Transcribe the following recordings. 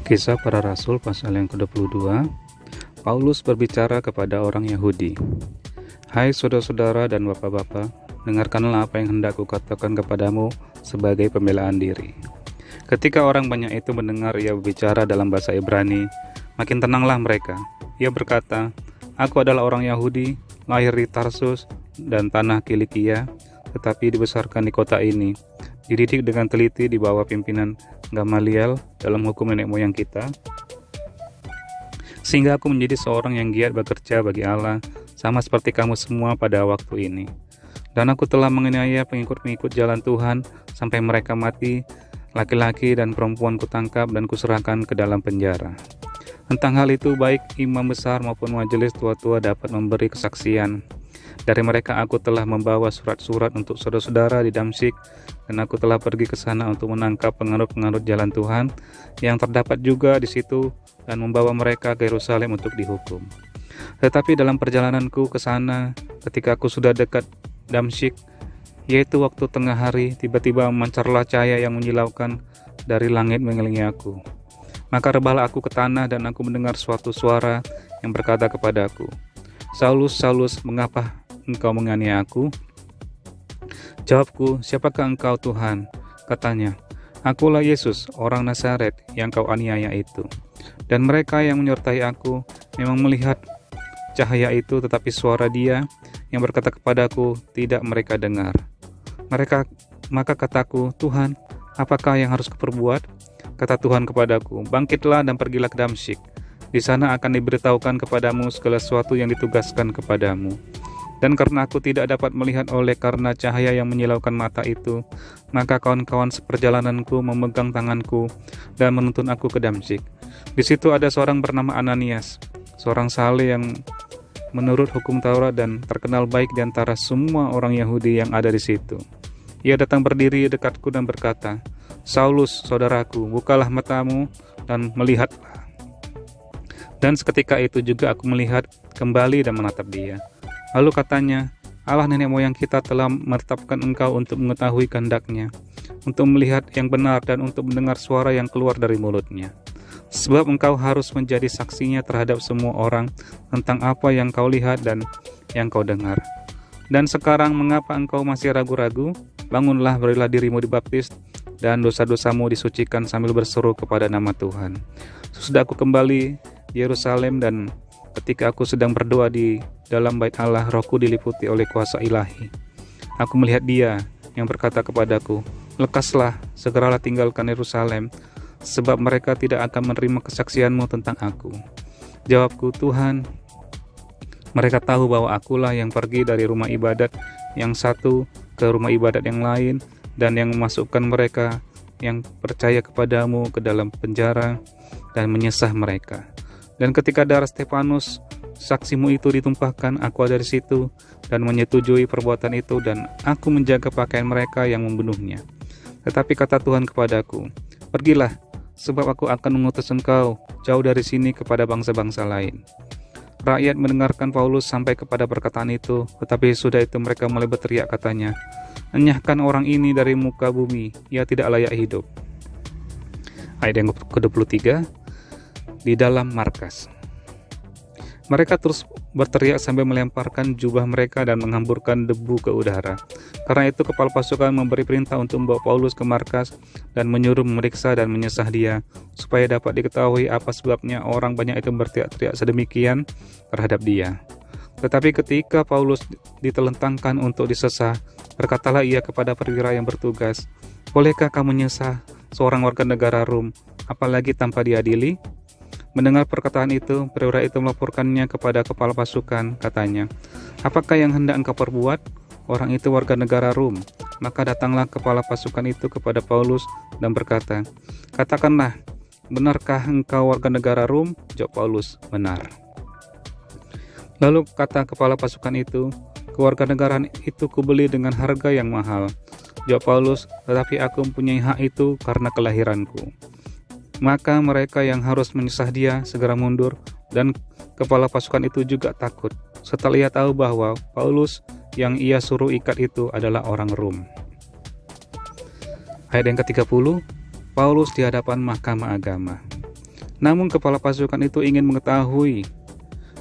Kisah Para Rasul pasal yang ke-22. Paulus berbicara kepada orang Yahudi. Hai saudara-saudara dan bapak-bapak, dengarkanlah apa yang hendak kukatakan kepadamu sebagai pembelaan diri. Ketika orang banyak itu mendengar ia berbicara dalam bahasa Ibrani, makin tenanglah mereka. Ia berkata, aku adalah orang Yahudi, lahir di Tarsus dan tanah Kilikia, tetapi dibesarkan di kota ini, dididik dengan teliti di bawah pimpinan Gamaliel dalam hukum nenek moyang kita, sehingga aku menjadi seorang yang giat bekerja bagi Allah, sama seperti kamu semua pada waktu ini. Dan aku telah menganiaya pengikut-pengikut jalan Tuhan sampai mereka mati, laki-laki dan perempuan kutangkap dan kuserahkan ke dalam penjara. Tentang hal itu, baik imam besar maupun majelis tua-tua dapat memberi kesaksian. Dari mereka aku telah membawa surat-surat untuk saudara-saudara di Damsyik, dan aku telah pergi ke sana untuk menangkap penganut-penganut jalan Tuhan yang terdapat juga di situ dan membawa mereka ke Yerusalem untuk dihukum. Tetapi dalam perjalananku ke sana, ketika aku sudah dekat Damsyik, yaitu waktu tengah hari, tiba-tiba memancarlah cahaya yang menyilaukan dari langit mengelilingi aku. Maka rebahlah aku ke tanah dan aku mendengar suatu suara yang berkata kepadaku, Saulus, Saulus, mengapa engkau menganiaya aku? Jawabku, siapakah engkau Tuhan? Katanya, akulah Yesus, orang Nazaret yang kau aniaya itu. Dan mereka yang menyertai aku memang melihat cahaya itu, tetapi suara dia yang berkata kepadaku tidak mereka dengar. Maka kataku, Tuhan, apakah yang harus kuperbuat? Kata Tuhan kepadaku, bangkitlah dan pergilah ke Damsyik. Di sana akan diberitahukan kepadamu segala sesuatu yang ditugaskan kepadamu. Dan karena aku tidak dapat melihat oleh karena cahaya yang menyilaukan mata itu, maka kawan-kawan seperjalananku memegang tanganku dan menuntun aku ke Damsyik. Di situ ada seorang bernama Ananias, seorang saleh yang menurut hukum Taurat dan terkenal baik di antara semua orang Yahudi yang ada di situ. Ia datang berdiri dekatku dan berkata, Saulus, saudaraku, bukalah matamu dan melihatlah. Dan seketika itu juga aku melihat kembali dan menatap dia. Lalu katanya, Allah nenek moyang kita telah menetapkan engkau untuk mengetahui kehendaknya, untuk melihat yang benar dan untuk mendengar suara yang keluar dari mulutnya. Sebab engkau harus menjadi saksinya terhadap semua orang tentang apa yang kau lihat dan yang kau dengar. Dan sekarang mengapa engkau masih ragu-ragu? Bangunlah, berilah dirimu dibaptis, dan dosa-dosamu disucikan sambil berseru kepada nama Tuhan. Sesudah aku kembali di Yerusalem dan ketika aku sedang berdoa di dalam bait Allah, rohku diliputi oleh kuasa ilahi. Aku melihat dia yang berkata kepadaku, lekaslah, segeralah tinggalkan Yerusalem, sebab mereka tidak akan menerima kesaksianmu tentang aku. Jawabku, Tuhan, mereka tahu bahwa akulah yang pergi dari rumah ibadat yang satu ke rumah ibadat yang lain, dan yang memasukkan mereka yang percaya kepadamu ke dalam penjara dan menyesah mereka. Dan ketika darah Stefanus, saksimu itu ditumpahkan, aku ada di situ dan menyetujui perbuatan itu, dan aku menjaga pakaian mereka yang membunuhnya. Tetapi kata Tuhan kepadaku, pergilah, sebab aku akan mengutus engkau jauh dari sini kepada bangsa-bangsa lain. Rakyat mendengarkan Paulus sampai kepada perkataan itu, tetapi sudah itu mereka mulai berteriak katanya, enyahkan orang ini dari muka bumi, ia tidak layak hidup. Ayat yang ke-23, di dalam markas. Mereka terus berteriak sambil melemparkan jubah mereka dan menghamburkan debu ke udara. Karena itu kepala pasukan memberi perintah untuk membawa Paulus ke markas dan menyuruh memeriksa dan menyesah dia, supaya dapat diketahui apa sebabnya orang banyak itu berteriak-teriak sedemikian terhadap dia. Tetapi ketika Paulus ditelentangkan untuk disesah, berkatalah ia kepada perwira yang bertugas, bolehkah kamu menyesah seorang warga negara Rom, apalagi tanpa diadili? Mendengar perkataan itu, perwira itu melaporkannya kepada kepala pasukan, katanya, apakah yang hendak engkau perbuat? Orang itu warga negara Rom. Maka datanglah kepala pasukan itu kepada Paulus dan berkata, katakanlah, benarkah engkau warga negara Rom? Jawab Paulus, benar. Lalu kata kepala pasukan itu, kewarganegaraan itu kubeli dengan harga yang mahal. Jawab Paulus, tetapi aku mempunyai hak itu karena kelahiranku. Maka mereka yang harus menyesah dia segera mundur, dan kepala pasukan itu juga takut, setelah ia tahu bahwa Paulus yang ia suruh ikat itu adalah orang Rom. Ayat yang ke-30, Paulus di hadapan mahkamah agama. Namun kepala pasukan itu ingin mengetahui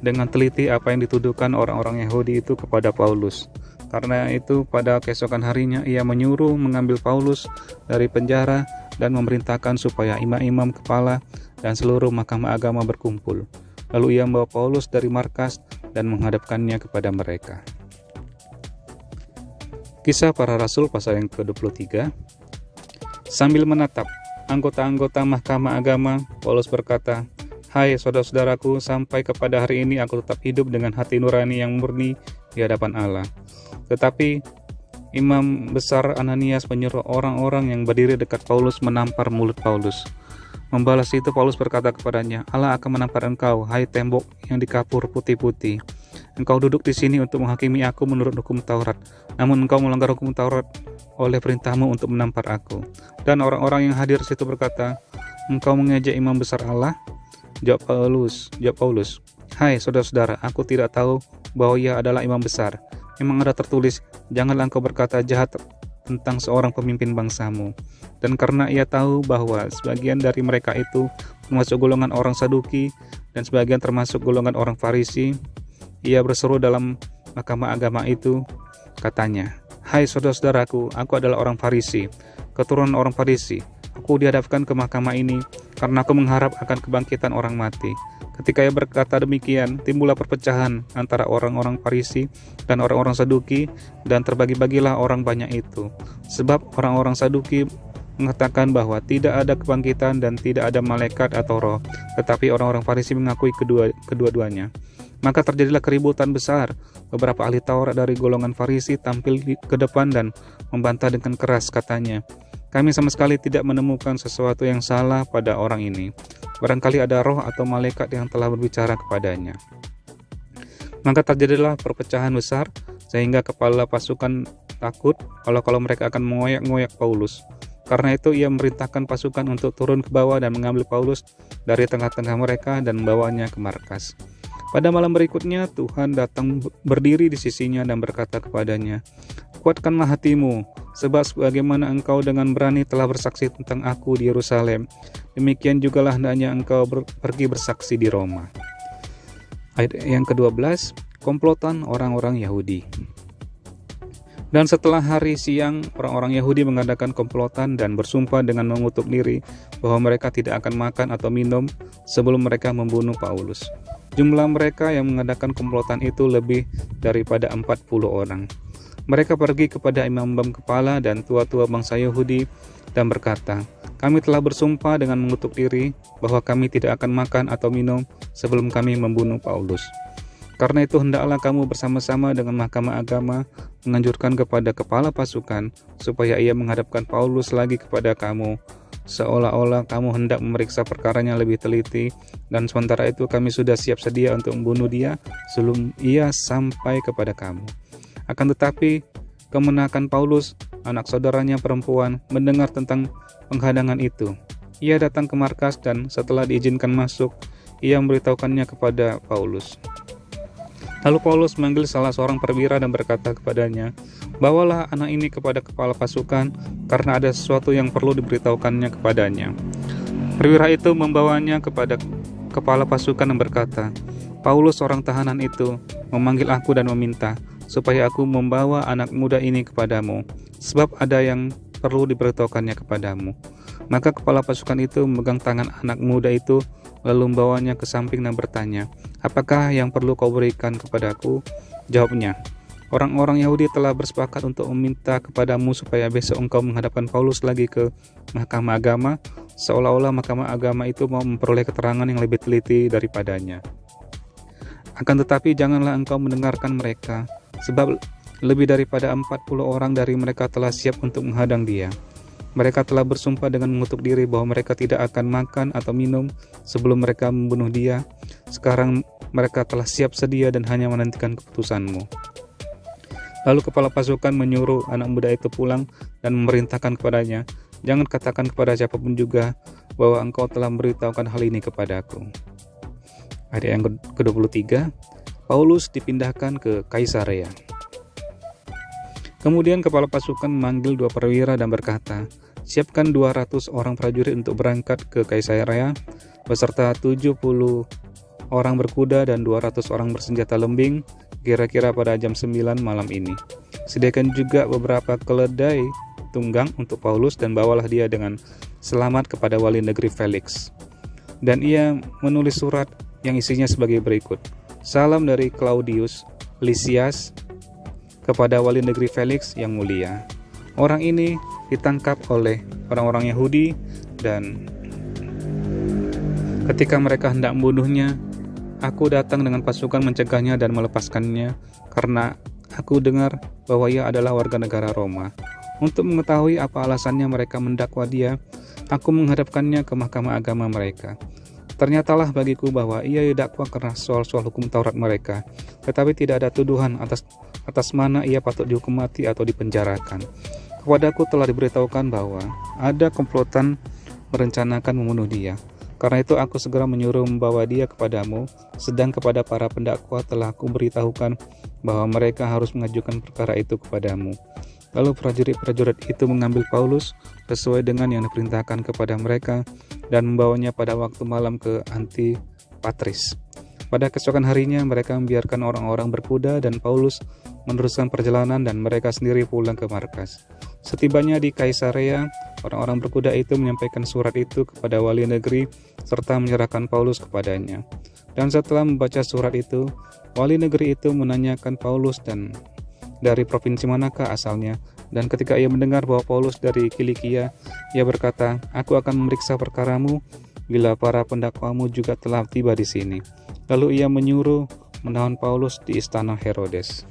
dengan teliti apa yang dituduhkan orang-orang Yahudi itu kepada Paulus. Karena itu pada keesokan harinya ia menyuruh mengambil Paulus dari penjara dan memerintahkan supaya imam-imam kepala dan seluruh mahkamah agama berkumpul. Lalu ia membawa Paulus dari markas dan menghadapkannya kepada mereka. Kisah Para Rasul pasal yang ke-23. Sambil menatap anggota-anggota mahkamah agama, Paulus berkata, "Hai saudara-saudaraku, sampai kepada hari ini aku tetap hidup dengan hati nurani yang murni di hadapan Allah." Tetapi Imam Besar Ananias menyuruh orang-orang yang berdiri dekat Paulus menampar mulut Paulus. Membalas itu Paulus berkata kepadanya, "Allah akan menampar engkau, hai tembok yang dikapur putih-putih. Engkau duduk di sini untuk menghakimi aku menurut hukum Taurat, namun engkau melanggar hukum Taurat oleh perintahmu untuk menampar aku." Dan orang-orang yang hadir di situ berkata, "Engkau mengejek Imam Besar Allah?" Jawab Paulus, "Hai saudara-saudara, aku tidak tahu bahwa ia adalah imam besar. Memang ada tertulis, janganlah engkau berkata jahat tentang seorang pemimpin bangsamu." Dan karena ia tahu bahwa sebagian dari mereka itu termasuk golongan orang Saduki dan sebagian termasuk golongan orang Farisi, ia berseru dalam mahkamah agama itu, katanya, "Hai saudara-saudaraku, aku adalah orang Farisi, keturunan orang Farisi. Aku dihadapkan ke mahkamah ini karena aku mengharap akan kebangkitan orang mati." Ketika ia berkata demikian, timbullah perpecahan antara orang-orang Farisi dan orang-orang Saduki, dan terbagi-bagilah orang banyak itu. Sebab orang-orang Saduki mengatakan bahwa tidak ada kebangkitan dan tidak ada malaikat atau roh, tetapi orang-orang Farisi mengakui kedua-duanya. Maka terjadilah keributan besar. Beberapa ahli Taurat dari golongan Farisi tampil ke depan dan membantah dengan keras, katanya, "Kami sama sekali tidak menemukan sesuatu yang salah pada orang ini. Barangkali ada roh atau malaikat yang telah berbicara kepadanya." Maka terjadilah perpecahan besar, sehingga kepala pasukan takut kalau mereka akan mengoyak-ngoyak Paulus. Karena itu ia memerintahkan pasukan untuk turun ke bawah dan mengambil Paulus dari tengah-tengah mereka dan membawanya ke markas. Pada malam berikutnya Tuhan datang berdiri di sisinya dan berkata kepadanya, "Kuatkanlah hatimu, sebab sebagaimana engkau dengan berani telah bersaksi tentang aku di Yerusalem, demikian jugalah hendaknya engkau pergi bersaksi di Roma." Ayat yang ke-12, komplotan orang-orang Yahudi. Dan setelah hari siang, orang-orang Yahudi mengadakan komplotan dan bersumpah dengan mengutuk diri bahwa mereka tidak akan makan atau minum sebelum mereka membunuh Paulus. Jumlah mereka yang mengadakan komplotan itu lebih daripada 40 orang. Mereka pergi kepada imam-imam kepala dan tua-tua bangsa Yahudi dan berkata, "Kami telah bersumpah dengan mengutuk diri bahwa kami tidak akan makan atau minum sebelum kami membunuh Paulus. Karena itu hendaklah kamu bersama-sama dengan mahkamah agama menganjurkan kepada kepala pasukan supaya ia menghadapkan Paulus lagi kepada kamu, seolah-olah kamu hendak memeriksa perkaranya lebih teliti, dan sementara itu kami sudah siap sedia untuk membunuh dia sebelum ia sampai kepada kamu." Akan tetapi kemenakan Paulus, anak saudaranya perempuan, mendengar tentang penghadangan itu. Ia datang ke markas dan setelah diizinkan masuk, ia memberitahukannya kepada Paulus. Lalu Paulus memanggil salah seorang perwira dan berkata kepadanya, "Bawalah anak ini kepada kepala pasukan, karena ada sesuatu yang perlu diberitahukannya kepadanya." Perwira itu membawanya kepada kepala pasukan dan berkata, "Paulus seorang tahanan itu memanggil aku dan meminta supaya aku membawa anak muda ini kepadamu, sebab ada yang perlu diberitahukannya kepadamu." Maka kepala pasukan itu memegang tangan anak muda itu, lalu membawanya ke samping dan bertanya, "Apakah yang perlu kau berikan kepadaku?" Jawabnya, "Orang-orang Yahudi telah bersepakat untuk meminta kepadamu supaya besok engkau menghadapkan Paulus lagi ke mahkamah agama, seolah-olah mahkamah agama itu mau memperoleh keterangan yang lebih teliti daripadanya. Akan tetapi janganlah engkau mendengarkan mereka, sebab lebih daripada 40 orang dari mereka telah siap untuk menghadang dia. Mereka telah bersumpah dengan mengutuk diri bahwa mereka tidak akan makan atau minum sebelum mereka membunuh dia. Sekarang mereka telah siap sedia dan hanya menantikan keputusanmu." Lalu kepala pasukan menyuruh anak muda itu pulang dan memerintahkan kepadanya, "Jangan katakan kepada siapapun juga bahwa engkau telah memberitahukan hal ini kepadaku." Ayat yang ke-23, Paulus dipindahkan ke Kaisarea. Kemudian kepala pasukan memanggil 2 perwira dan berkata, "Siapkan 200 orang prajurit untuk berangkat ke Kaisarea beserta 70 orang berkuda dan 200 orang bersenjata lembing, kira-kira pada jam 9 malam ini. Sediakan juga beberapa keledai tunggang untuk Paulus dan bawalah dia dengan selamat kepada wali negeri Felix. Dan ia menulis surat yang isinya sebagai berikut. Salam dari Claudius Lysias kepada wali negeri Felix yang mulia. Orang ini ditangkap oleh orang-orang Yahudi dan ketika mereka hendak membunuhnya, aku datang dengan pasukan mencegahnya dan melepaskannya karena aku dengar bahwa ia adalah warga negara Roma. Untuk mengetahui apa alasannya mereka mendakwa dia, aku menghadapkannya ke mahkamah agama mereka. Ternyatalah bagiku bahwa ia didakwa karena soal-soal hukum Taurat mereka, tetapi tidak ada tuduhan atas mana ia patut dihukum mati atau dipenjarakan. Kepadaku telah diberitahukan bahwa ada komplotan merencanakan membunuh dia. Karena itu aku segera menyuruh membawa dia kepadamu, sedang kepada para pendakwa telah aku beritahukan bahwa mereka harus mengajukan perkara itu kepadamu. Lalu prajurit-prajurit itu mengambil Paulus sesuai dengan yang diperintahkan kepada mereka dan membawanya pada waktu malam ke Antipatris. Pada keesokan harinya mereka membiarkan orang-orang berkuda dan Paulus meneruskan perjalanan dan mereka sendiri pulang ke markas. Setibanya di Kaisarea, orang-orang berkuda itu menyampaikan surat itu kepada wali negeri serta menyerahkan Paulus kepadanya. Dan setelah membaca surat itu, wali negeri itu menanyakan Paulus dan dari provinsi manakah asalnya. Dan ketika ia mendengar bahwa Paulus dari Kilikia, ia berkata, "Aku akan memeriksa perkaramu bila para pendakwamu juga telah tiba di sini." Lalu ia menyuruh menahan Paulus di istana Herodes.